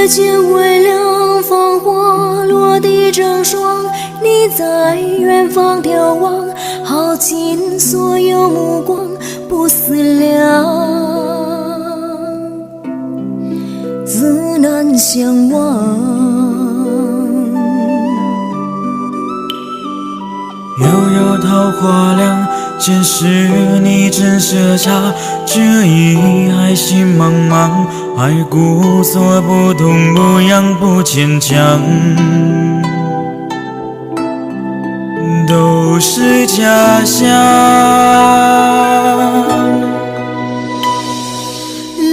月间微凉，芳花落地成霜。你在远方眺望，耗尽所有目光，不思量，自难相忘。遥遥桃花凉，前世你真设下，这一爱心茫茫，爱故作不痛不痒不坚强，都是假象。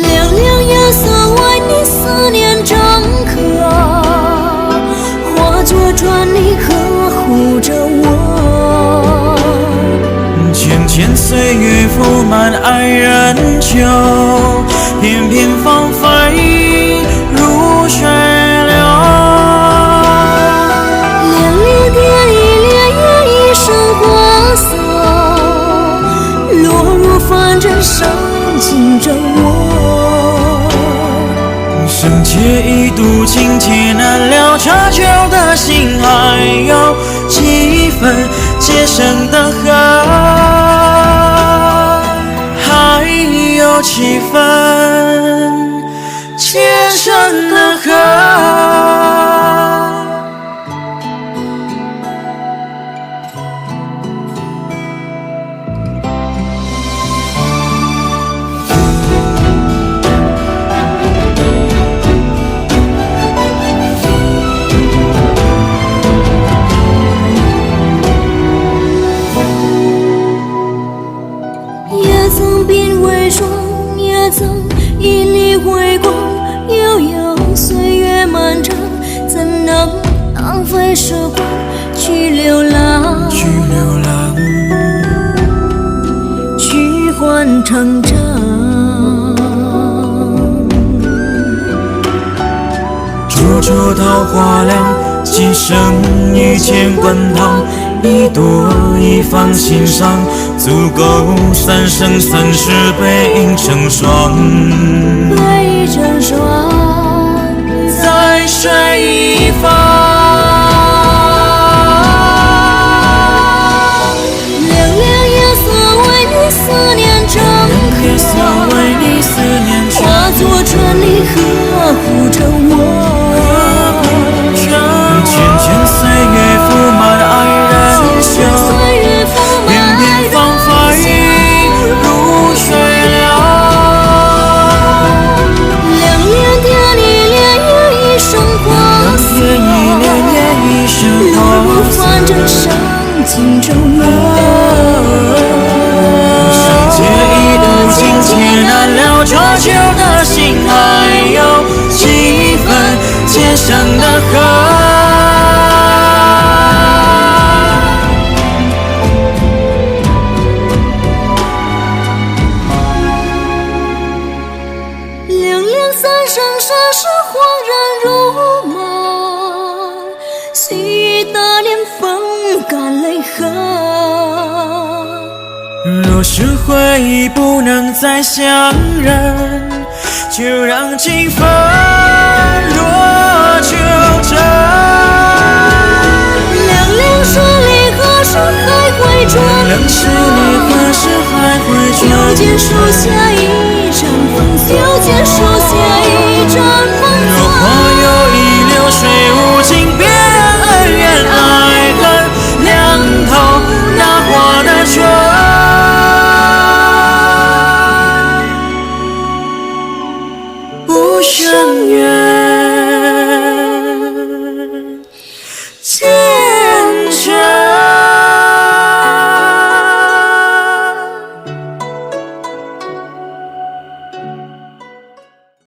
凉凉夜色为你思念长刻，化作专利呵护着我。千千岁月覆满爱人秋，片片芳菲如水流。恋恋天意，恋月一生花色，落入凡尘，伤尽着我。生劫一度，情劫难了，折旧的心还有几分结生的恨。几分结生的恨。也曾鬓微霜，也曾一粒辉光，悠悠岁月漫长，怎能浪费时光去流浪？去流浪，去换成长。处处桃花凉，今生遇见滚烫，一朵一放心上，足够三生三世背影成双，背影成双，在水一方。凉凉夜色为你思念长刻，化作春泥呵护着我。千千岁月覆满爱人秋，片片芳菲如水流。两恋天意，恋月一生花色，落入凡尘，伤尽着我。生劫一度，情劫难了，折旧的心还有几分结生的恨。三生世世恍然如梦，细雨打脸，风干泪痕。若是回忆不能再相认，就让情分若纠缠。凉凉十里，何时还会转？冷十里，何时还会转？又见树下一阵风，又见树下一阵风。若花有意，流水无情，别恩怨爱恨两头那花的春。无声远。